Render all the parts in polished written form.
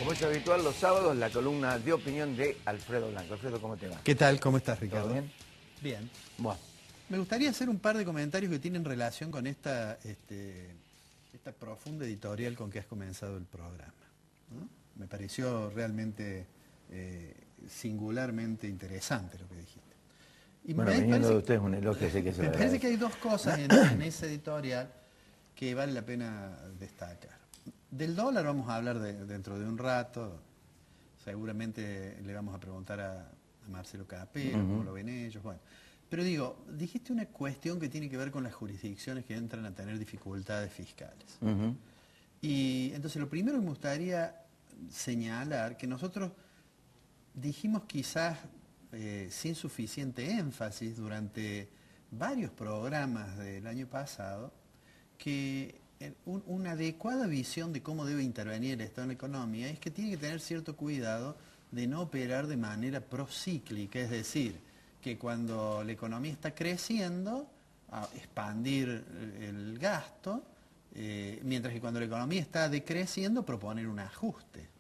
Como es habitual, los sábados, la columna de opinión de Alfredo Blanco. Alfredo, ¿cómo te va? ¿Qué tal? ¿Cómo estás, Ricardo? ¿Todo bien? Bien. Bueno. Me gustaría hacer un par de comentarios que tienen relación con esta profunda editorial con que has comenzado el programa, ¿no? Me pareció realmente singularmente interesante lo que dijiste. Y Bueno, viniendo de usted es un elogio, sé que se me lo parece agradece. que hay dos cosas en esa editorial que vale la pena destacar. Del dólar vamos a hablar dentro de un rato. Seguramente le vamos a preguntar a Marcelo Capelo cómo lo ven ellos. Bueno, pero digo, dijiste una cuestión que tiene que ver con las jurisdicciones que entran a tener dificultades fiscales. Y entonces lo primero que me gustaría señalar que nosotros dijimos quizás sin suficiente énfasis durante varios programas del año pasado que una adecuada visión de cómo debe intervenir el Estado en la economía es que tiene que tener cierto cuidado de no operar de manera procíclica, es decir, que cuando la economía está creciendo, expandir el gasto, mientras que cuando la economía está decreciendo, proponer un ajuste.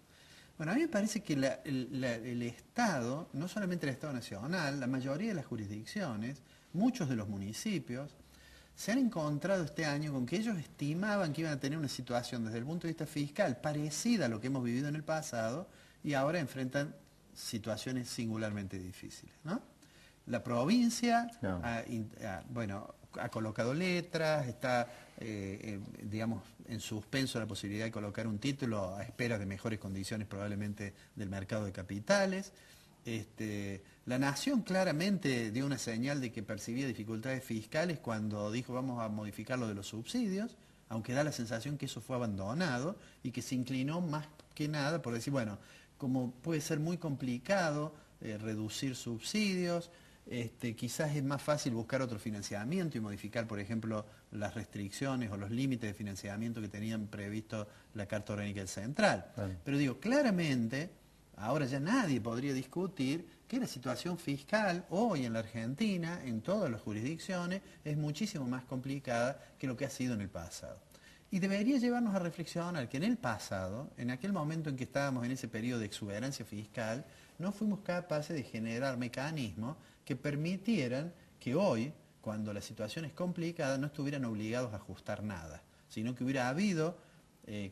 Bueno, a mí me parece que el Estado, no solamente el Estado Nacional, la mayoría de las jurisdicciones, muchos de los municipios, se han encontrado este año con que ellos estimaban que iban a tener una situación desde el punto de vista fiscal parecida a lo que hemos vivido en el pasado y ahora enfrentan situaciones singularmente difíciles, ¿no? La provincia, No. bueno, ha colocado letras, está, digamos, en suspenso la posibilidad de colocar un título a espera de mejores condiciones probablemente del mercado de capitales. La Nación claramente dio una señal de que percibía dificultades fiscales cuando dijo vamos a modificar lo de los subsidios, aunque da la sensación que eso fue abandonado y que se inclinó más que nada por decir, bueno, como puede ser muy complicado reducir subsidios, quizás es más fácil buscar otro financiamiento y modificar, por ejemplo, las restricciones o los límites de financiamiento que tenían previsto la Carta Orgánica del Central. Claro. Pero digo, claramente, ahora ya nadie podría discutir que la situación fiscal hoy en la Argentina, en todas las jurisdicciones, es muchísimo más complicada que lo que ha sido en el pasado. Y debería llevarnos a reflexionar que en el pasado, en aquel momento en que estábamos en ese periodo de exuberancia fiscal, no fuimos capaces de generar mecanismos que permitieran que hoy, cuando la situación es complicada, no estuvieran obligados a ajustar nada, sino que hubiera habido,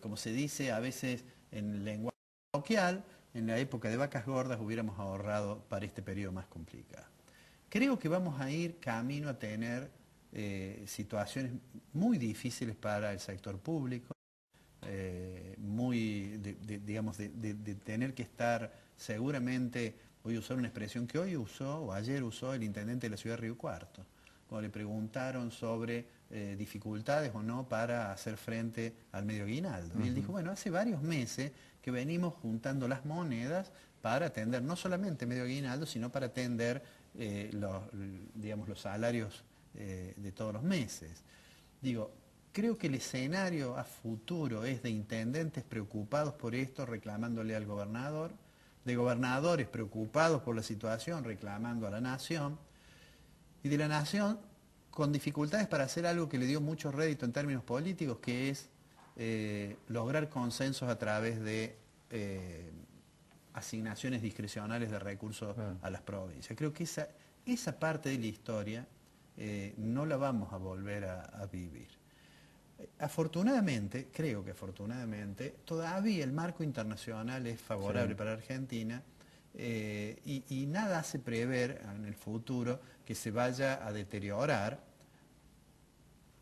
como se dice a veces en el lenguaje coloquial, en la época de vacas gordas hubiéramos ahorrado para este periodo más complicado. Creo que vamos a ir camino a tener situaciones muy difíciles para el sector público, digamos, de tener que estar seguramente, voy a usar una expresión que hoy usó o ayer usó el intendente de la ciudad de Río Cuarto, cuando le preguntaron sobre dificultades o no para hacer frente al medio aguinaldo. Y él dijo, bueno, hace varios meses que venimos juntando las monedas para atender no solamente medio aguinaldo, sino para atender digamos, los salarios de todos los meses. Digo, creo que el escenario a futuro es de intendentes preocupados por esto, reclamándole al gobernador, de gobernadores preocupados por la situación, reclamando a la nación, y de la nación con dificultades para hacer algo que le dio mucho rédito en términos políticos, que es lograr consensos a través de asignaciones discrecionales de recursos a las provincias. Creo que esa parte de la historia no la vamos a volver a vivir. Afortunadamente, creo que afortunadamente, todavía el marco internacional es favorable para Argentina y nada hace prever en el futuro que se vaya a deteriorar,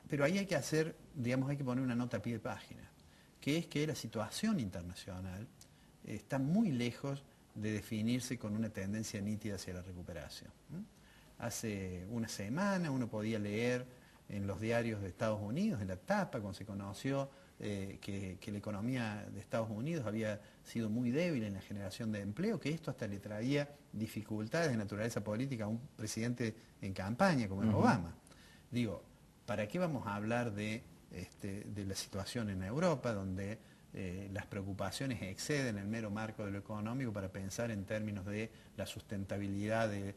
pero ahí hay que hacer, digamos, hay que poner una nota a pie de página, que es que la situación internacional está muy lejos de definirse con una tendencia nítida hacia la recuperación. Hace una semana uno podía leer en los diarios de Estados Unidos, en la tapa, cuando se conoció que la economía de Estados Unidos había sido muy débil en la generación de empleo, que esto hasta le traía dificultades de naturaleza política a un presidente en campaña como es Obama. Digo, ¿para qué vamos a hablar de la situación en Europa, donde las preocupaciones exceden el mero marco de lo económico para pensar en términos de la sustentabilidad de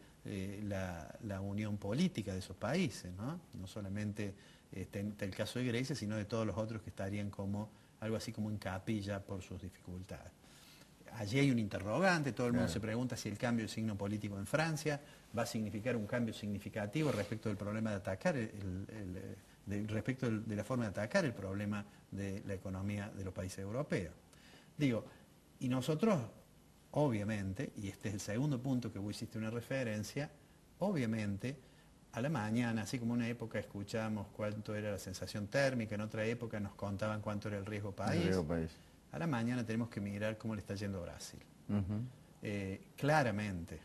la unión política de esos países, ¿no? No solamente el caso de Grecia, sino de todos los otros que estarían como algo así como en capilla por sus dificultades. allí hay un interrogante, todo el mundo Claro. se pregunta si el cambio de signo político en Francia va a significar un cambio significativo respecto del problema de atacar, de la forma de atacar el problema de la economía de los países europeos. Digo, y nosotros, obviamente, y este es el segundo punto que vos hiciste una referencia, obviamente, a la mañana, así como en una época escuchábamos cuánto era la sensación térmica, en otra época nos contaban cuánto era el riesgo país, a la mañana tenemos que mirar cómo le está yendo a Brasil. Claramente,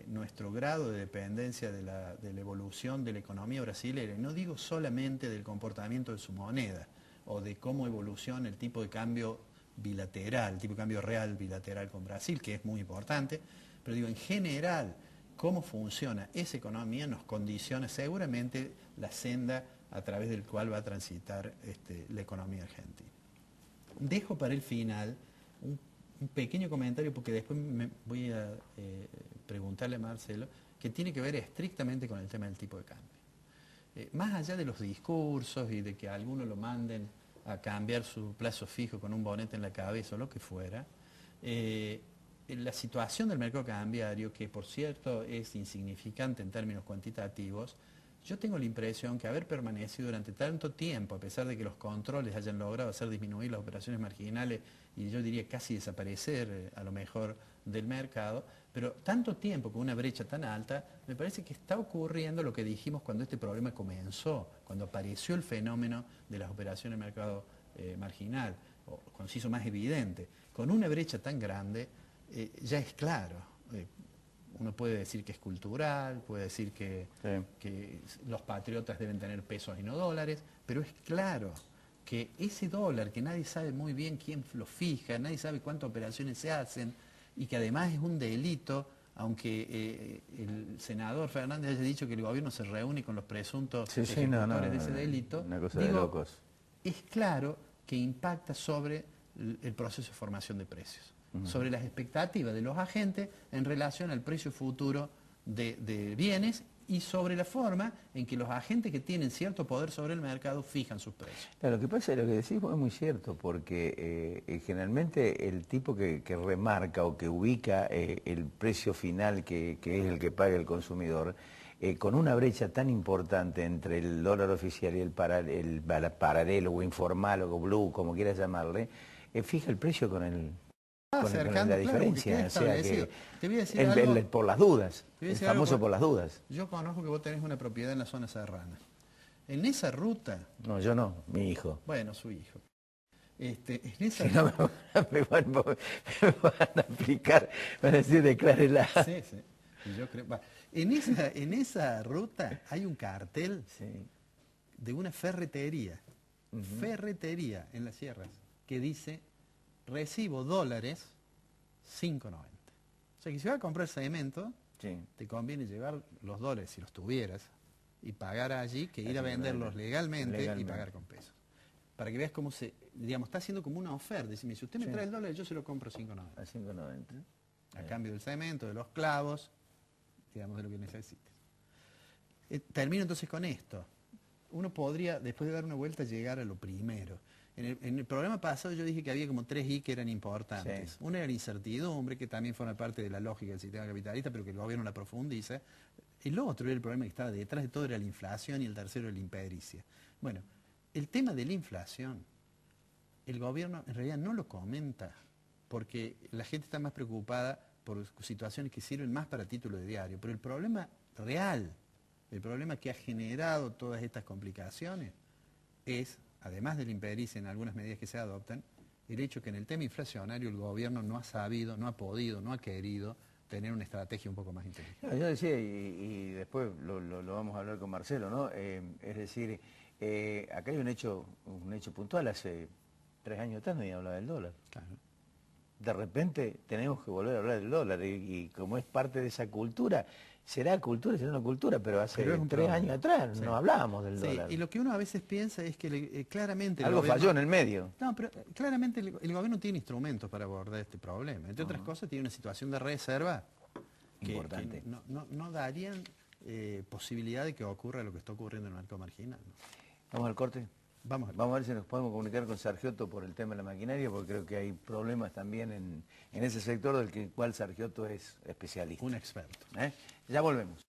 nuestro grado de dependencia de la evolución de la economía brasileña, no digo solamente del comportamiento de su moneda, o de cómo evoluciona el tipo de cambio bilateral, el tipo de cambio real bilateral con Brasil, que es muy importante, pero digo, en general, cómo funciona esa economía nos condiciona seguramente la senda a través del cual va a transitar la economía argentina. Dejo para el final un pequeño comentario, porque después me voy a preguntarle a Marcelo, que tiene que ver estrictamente con el tema del tipo de cambio. Más allá de los discursos y de que a algunos lo manden a cambiar su plazo fijo con un bonete en la cabeza o lo que fuera, la situación del mercado cambiario, que por cierto es insignificante en términos cuantitativos, yo tengo la impresión que haber permanecido durante tanto tiempo, a pesar de que los controles hayan logrado hacer disminuir las operaciones marginales y yo diría casi desaparecer a lo mejor del mercado, pero tanto tiempo con una brecha tan alta, me parece que está ocurriendo lo que dijimos cuando este problema comenzó, cuando apareció el fenómeno de las operaciones de mercado marginal, o cuando se hizo más evidente. Con una brecha tan grande, ya es claro. Uno puede decir que es cultural, puede decir que los patriotas deben tener pesos y no dólares, pero es claro que ese dólar, que nadie sabe muy bien quién lo fija, nadie sabe cuántas operaciones se hacen, y que además es un delito, aunque el senador Fernández haya dicho que el gobierno se reúne con los presuntos ejecutores de ese delito, una cosa de locos. Es claro que impacta sobre el proceso de formación de precios, sobre las expectativas de los agentes en relación al precio futuro de bienes y sobre la forma en que los agentes que tienen cierto poder sobre el mercado fijan sus precios. Claro, lo que pasa es lo que decís vos es muy cierto, porque generalmente el tipo que remarca o que ubica el precio final que es el que paga el consumidor, con una brecha tan importante entre el dólar oficial y el paralelo o informal o blue, como quieras llamarle, fija el precio con la diferencia. O sea que te voy a decir algo, por las dudas, el famoso algo, por las dudas. Yo conozco que vos tenés una propiedad en la zona serrana. En esa ruta... No, yo no, mi hijo. Bueno, su hijo. En esa si no me van a aplicar, van a decir declárela. Sí, sí. Y yo creo, en esa ruta hay un cartel de una ferretería, ferretería en las sierras, que dice, recibo dólares 5.90. O sea que si vas a comprar cemento, te conviene llevar los dólares, si los tuvieras, y pagar allí, que ir a venderlos legalmente y pagar con pesos. Para que veas cómo está haciendo como una oferta. Decime, si usted me trae el dólar, yo se lo compro 5.90. A 5.90. A cambio del cemento, de los clavos, digamos, de lo que necesites. Termino entonces con esto. Uno podría, después de dar una vuelta, llegar a lo primero. En el programa pasado yo dije que había como 3 I que eran importantes. Una era la incertidumbre, que también forma parte de la lógica del sistema capitalista, pero que el gobierno la profundiza. El otro era el problema que estaba detrás de todo, era la inflación, y el tercero era la impericia. Bueno, el tema de la inflación, el gobierno en realidad no lo comenta, porque la gente está más preocupada por situaciones que sirven más para título de diario. Pero el problema real, el problema que ha generado todas estas complicaciones es, además de la impericia en algunas medidas que se adoptan, el hecho que en el tema inflacionario el gobierno no ha sabido, no ha podido, no ha querido tener una estrategia un poco más inteligente. Yo decía, y después lo vamos a hablar con Marcelo, ¿no? Es decir, acá hay un hecho puntual. Hace 3 años atrás nadie hablaba del dólar. Claro. De repente tenemos que volver a hablar del dólar, y como es parte de esa cultura, será una cultura, pero hace 3 años atrás no hablábamos del dólar. Y lo que uno a veces piensa es que claramente... Algo falló en el medio. No, pero claramente el gobierno tiene instrumentos para abordar este problema. Entre otras cosas, tiene una situación de reserva importante. Que no darían posibilidad de que ocurra lo que está ocurriendo en el mercado marginal, ¿no? Vamos al corte. Vamos a ver si nos podemos comunicar con Sargiotto por el tema de la maquinaria, porque creo que hay problemas también en ese sector del cual Sargiotto es especialista. Un experto. Ya volvemos.